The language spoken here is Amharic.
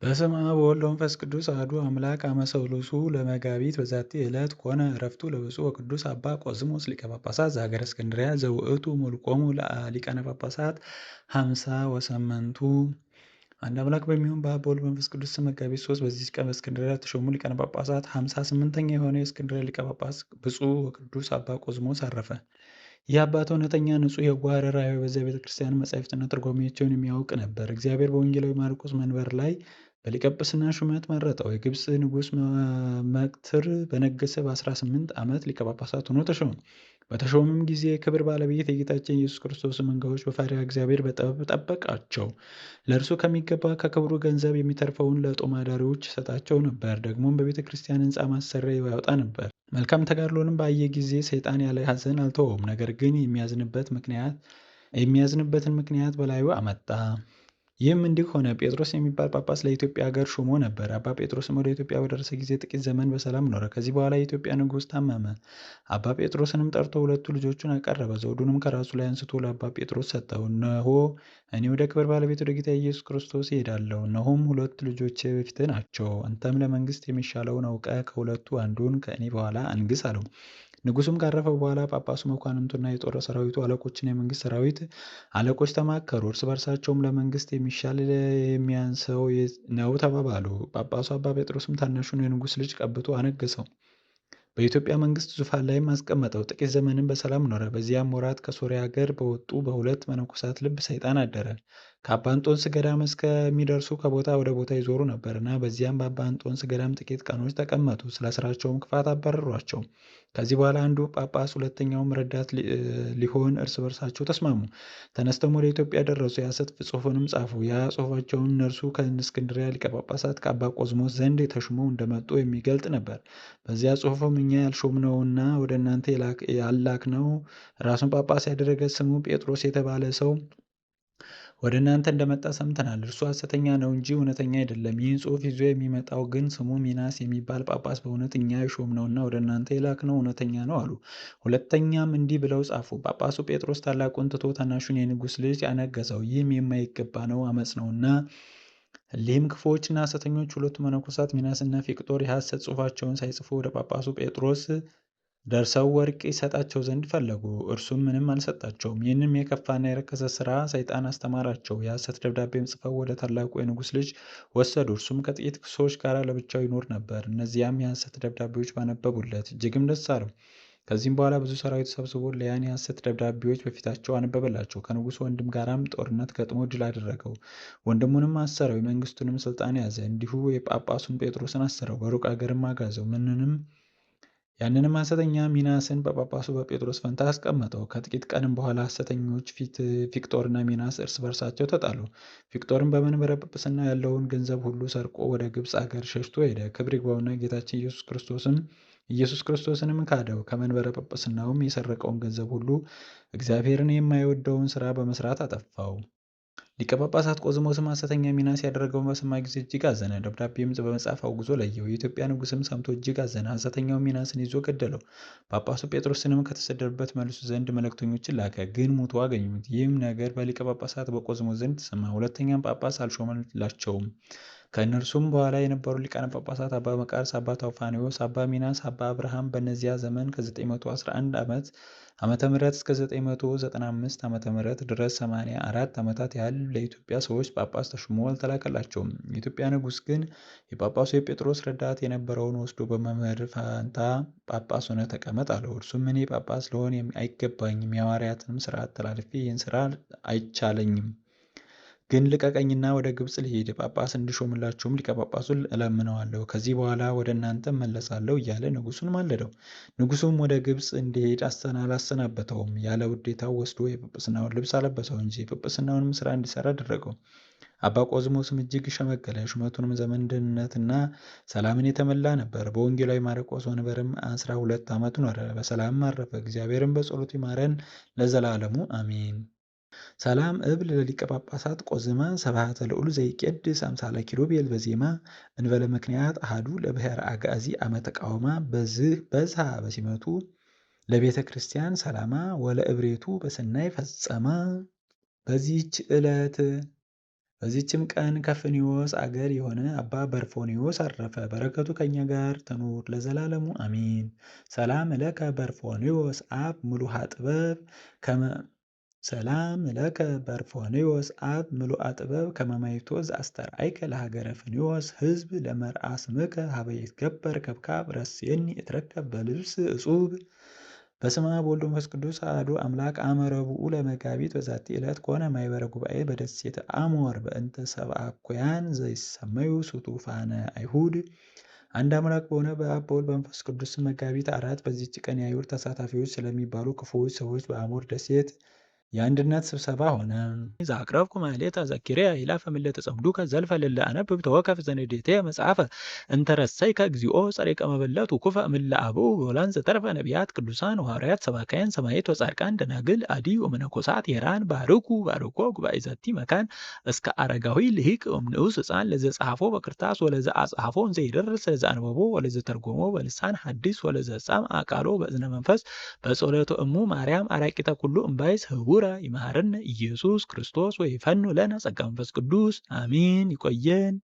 በስመ አብ ወወልድ ወመንፈስ ቅዱስ አሐዱ አምላክ አመ ሰሉሱ ለመጋቢት በዛቲ ዕለት ኮነ ዕረፍቱ ለብፁዕ ወቅዱስ አባ ቆዝሞስ ሊቀ ጳጳሳት ዘሀገረ እስክንድርያ ዘውእቱ መልቆሙ ሊቃነ ጳጳሳት ሀምሳ ወሰመንቱ። አንድ አምላክ በሚሆን በአብ በወልድ በመንፈስ ቅዱስ ስም መጋቢት 3 በዚች ቀን በእስክንድርያ ተሾሙ ሊቃነ ጳጳሳት 58ኛ የሆነ የእስክንድርያ ሊቀ ጳጳስ ብፁዕ ወቅዱስ አባ ቆዝሞስ አረፈ። ይህ አባት እውነተኛ፣ ንጹሕ፣ የዋህ፣ ርኅራኄ የበዛ ቤተክርስቲያን መጻሕፍትና ትርጓሜያቸውን የሚያውቅ ነበር። እግዚአብሔር በወንጌላዊ ማርቆስ መንበር ላይ በሊቀ ጵጵስና ሹመት መረጠው። የግብፅ ንጉሥ መቅትር በነገሰ በ18 ዓመት ሊቀ ጳጳሳት ሆኖ ተሾመ። በተሾመም ጊዜ የክብር ባለቤት የጌታችን ኢየሱስ ክርስቶስን መንጋዎች በፈሪሃ እግዚአብሔር በጥበብ ጠበቃቸው። ለእርሱ ከሚገባ ከክብሩ ገንዘብ የሚተርፈውን ለጦም አዳሪዎች ይሰጣቸው ነበር። ደግሞም በቤተ ክርስቲያን ሕንፃ ማሰሪያ ያወጣ ነበር። መልካም ተጋድሎንም ባየ ጊዜ ሰይጣን ያለ ሐዘን አልተወውም። ነገር ግን የሚያዝንበትን ምክንያት በላዩ አመጣ። ይህም እንዲህ ሆነ። ጴጥሮስ የሚባል ጳጳስ ለኢትዮጵያ ሀገር ሹሞ ነበር። አባ ጴጥሮስም ወደ ኢትዮጵያ በደረሰ ጊዜ ጥቂት ዘመን በሰላም ኖረ። ከዚህ በኋላ የኢትዮጵያ ንጉሥ ታመመ። አባ ጴጥሮስንም ጠርቶ ሁለቱ ልጆቹን አቀረበ። ዘውዱንም ከራሱ ላይ አንስቶ ለአባ ጴጥሮስ ሰጠው። እነሆ እኔ ወደ ክብር ባለቤት ወደ ጌታ ኢየሱስ ክርስቶስ እሄዳለሁ። እነሆም ሁለት ልጆቼ በፊትህ ናቸው። አንተም ለመንግሥት የሚሻለውን አውቀህ ከሁለቱ አንዱን ከእኔ በኋላ አንግሥ አለው። ንጉሱም ካረፈ በኋላ ጳጳሱ፣ መኳንንቱና የጦር ሰራዊቱ አለቆችና የመንግስት ሰራዊት አለቆች ተማከሩ። እርስ በርሳቸውም ለመንግስት የሚሻል የሚያንሰው ነው ተባባሉ። ጳጳሱ አባ ጴጥሮስም ታናሹን የንጉሥ ልጅ ቀብቶ አነገሰው። በኢትዮጵያ መንግስት ዙፋን ላይም አስቀመጠው። ጥቂት ዘመንም በሰላም ኖረ። በዚያም ወራት ከሶርያ ሀገር በወጡ በሁለት መነኮሳት ልብ ሰይጣን አደረ። ከአባ እንጦንስ ገዳም እስከሚደርሱ ከቦታ ወደ ቦታ ይዞሩ ነበርና በዚያም በአባ እንጦንስ ገዳም ጥቂት ቀኖች ተቀመጡ። ስለ ስራቸውም ክፋት አባረሯቸው። ከዚህ በኋላ አንዱ ጳጳስ ሁለተኛውም ረዳት ሊሆን እርስ በርሳቸው ተስማሙ። ተነስተውም ወደ ኢትዮጵያ ደረሱ። የሐሰት ጽሑፍንም ጻፉ። ያ ጽሑፋቸውን እነርሱ ከእስክንድርያ ሊቀ ጳጳሳት ከአባ ቆዝሞስ ዘንድ ተሹመው እንደመጡ የሚገልጥ ነበር። በዚያ ጽሑፍም እኛ ያልሾምነውና ወደ እናንተ ያላክነው ራሱን ጳጳስ ያደረገ ስሙ ጴጥሮስ የተባለ ሰው ወደ እናንተ እንደመጣ ሰምተናል። እርሱ ሐሰተኛ ነው እንጂ እውነተኛ አይደለም። ይህን ጽሑፍ ይዞ የሚመጣው ግን ስሙ ሚናስ የሚባል ጳጳስ በእውነት እኛ የሾምነውና ወደ እናንተ የላክነው እውነተኛ ነው አሉ። ሁለተኛም እንዲህ ብለው ጻፉ። ጳጳሱ ጴጥሮስ ታላቁን ትቶ ታናሹን የንጉሥ ልጅ አነገሰው። ይህም የማይገባ ነው፣ አመፅ ነውና። እሊህም ክፉዎችና ሐሰተኞች ሁለቱ መነኮሳት ሚናስና ፊቅጦር የሐሰት ጽሑፋቸውን ሳይጽፉ ወደ ጳጳሱ ጴጥሮስ ደርሰው ወርቅ ይሰጣቸው ዘንድ ፈለጉ። እርሱም ምንም አልሰጣቸውም። ይህንም የከፋና የረከሰ ሥራ ሰይጣን አስተማራቸው። የሐሰት ደብዳቤም ጽፈው ወደ ታላቁ የንጉሥ ልጅ ወሰዱ። እርሱም ከጥቂት ሰዎች ጋር ለብቻው ይኖር ነበር። እነዚያም የሐሰት ደብዳቤዎች ባነበቡለት እጅግም ደስ አለው። ከዚህም በኋላ ብዙ ሰራዊት ሰብስቦ ለያን የሐሰት ደብዳቤዎች በፊታቸው አነበበላቸው። ከንጉሥ ወንድም ጋራም ጦርነት ገጥሞ ድል አደረገው። ወንድሙንም አሰረው፣ የመንግስቱንም ስልጣን ያዘ። እንዲሁ የጳጳሱን ጴጥሮስን አሰረው፣ በሩቅ አገርም አጋዘው። ያንንም ሐሰተኛ ሚናስን በጳጳሱ በጴጥሮስ ፈንታ አስቀመጠው። ከጥቂት ቀንም በኋላ ሐሰተኞች ፊቅጦርና ሚናስ እርስ በርሳቸው ተጣሉ። ፊቅጦርም በመንበረ ጵጵስና ያለውን ገንዘብ ሁሉ ሰርቆ ወደ ግብፅ አገር ሸሽቶ ሄደ። ክብር ይግባውና ጌታችን ኢየሱስ ክርስቶስንም ካደው። ከመንበረ ጵጵስናውም የሰረቀውን ገንዘብ ሁሉ እግዚአብሔርን የማይወደውን ሥራ በመስራት አጠፋው። ሊቀ ጳጳሳት ቆዝሞስም ሐሰተኛ ሚናስ ያደረገውን በሰማ ጊዜ እጅግ አዘነ። ደብዳቤም በመጻፍ አውግዞ ለየው። የኢትዮጵያ ንጉሥም ሰምቶ እጅግ አዘነ። ሐሰተኛውን ሚናስን ይዞ ገደለው። ጳጳሱ ጴጥሮስንም ከተሰደዱበት መልሱ ዘንድ መልእክተኞችን ላከ፣ ግን ሙቶ አገኙት። ይህም ነገር በሊቀ ጳጳሳት በቆዝሞስ ዘንድ ተሰማ። ሁለተኛም ጳጳስ አልሾመላቸውም። ከእነርሱም በኋላ የነበሩ ሊቃነ ጳጳሳት አባ መቃርስ፣ አባ ታውፋኒዎስ፣ አባ ሚናስ፣ አባ አብርሃም በእነዚያ ዘመን ከ911 ዓመተ ምህረት እስከ 995 ዓመተ ምህረት ድረስ 84 ዓመታት ያህል ለኢትዮጵያ ሰዎች ጳጳስ ተሹሞ አልተላከላቸውም። የኢትዮጵያ ንጉሥ ግን የጳጳሱ የጴጥሮስ ረዳት የነበረውን ወስዶ በመምህር ፋንታ ጳጳስ ሆነህ ተቀመጥ አለው። እርሱም እኔ ጳጳስ ልሆን አይገባኝም፣ የሐዋርያትንም ሥርዓት ተላልፌ ይህን ሥራ አይቻለኝም። ግን ልቀቀኝና ወደ ግብፅ ልሄድ፣ ጳጳስ እንዲሾምላችሁም ሊቀ ጳጳሱን እለምነዋለሁ። ከዚህ በኋላ ወደ እናንተ እመለሳለሁ እያለ ንጉሡን ማለደው። ንጉሡም ወደ ግብፅ እንዲሄድ አላሰናበተውም። ያለ ውዴታው ወስዶ የጵጵስናውን ልብስ አለበሰው እንጂ የጵጵስናውንም ሥራ እንዲሠራ አደረገው። አባ ቆዝሞስም እጅግ ሸመገለ። ሹመቱንም ዘመን ድህነትና ሰላምን የተመላ ነበር። በወንጌላዊ ማርቆስ ወንበርም 12 ዓመት ኖረ፣ በሰላም አረፈ። እግዚአብሔርም በጸሎቱ ይማረን ለዘላለሙ አሜን። ሰላም እብል ለሊቀ ጳጳሳት ቆዝማ ሰብሐተ ልዑል ዘይቄድስ አምሳለ ኪሩቤል በዜማ እንበለ ምክንያት አሃዱ ለብሔረ አጋዚ አመ ተቃውማ በዝሃ በሲመቱ ለቤተ ክርስቲያን ሰላማ ወለእብሬቱ በሰናይ ፈጸማ። በዚህች ዕለት በዚችም ቀን ከፍኒዎስ አገር የሆነ አባ በርፎኒዎስ አረፈ። በረከቱ ከእኛ ጋር ትኑር ለዘላለሙ አሚን። ሰላም ለከ በርፎኒዎስ አብ ምሉሃ ጥበብ ሰላም ለከ በርፎኒዎስ አብ ምሉአ ጥበብ ከመማይቶዝ አስተርአይከ ለሀገረ ፍኒዎስ ህዝብ ለመርአ ስምከ ሀበ ይትገበር ከብካብ ረስየኒ እትረከብ በልብስ እጹብ። በስመ አብ ወወልድ ወመንፈስ ቅዱስ አሐዱ አምላክ አመ ረቡዕ ለመጋቢት በዛቲ ዕለት ኮነ ማኅበረ ጉባኤ በደሴተ አሞር በእንተ ሰብአ እኩያን ዘይሰመዩ ስቱፋነ አይሁድ። አንድ አምላክ በሆነ በአብ በወልድ በመንፈስ ቅዱስ መጋቢት 4 በዚህች ቀን የአይሁድ ተሳታፊዎች ስለሚባሉ ክፉዎች ሰዎች በአሞር ደሴት የአንድነት ስብሰባ ሆነ። ዘአቅረብኩ ማሕሌተ ዘኪርየ አእላፈ እምእለ ተጸምዱከ ዘልፈ ለእለ አነብብ ተወከፍ ዘንዴቴ መጽሐፈ እንተ ረሰይከ እግዚኦ ጸሪቀ መበለት ውኩፈ እምእለ አብኡ ወላን ዘተርፈ ነቢያት ቅዱሳን ወሐዋርያት ሰባክያን ሰማዕታት ወጻድቃን ደናግል አዲ ወመነኮሳት የራን ባርኩ ጉባኤ ዘቲ መካን እስከ አረጋዊ ልሂቅ ወምንዑስ ሕፃን ለዘጸሐፎ በክርታስ ወለዘ አጽሐፎ እንዘይደርስ ለዘአንበቦ ወለዘተርጎሞ በልሳን ሐዲስ ወለዘሰምዐ ቃሎ በእዝነ መንፈስ በጸሎተ እሙ ማርያም አራቂተ ኩሉ እምባይስ ህቡረ ይመሐረነ ኢየሱስ ክርስቶስ ወይፈኑ ለነ ጸጋ መንፈስ ቅዱስ አሜን። ይቆየን።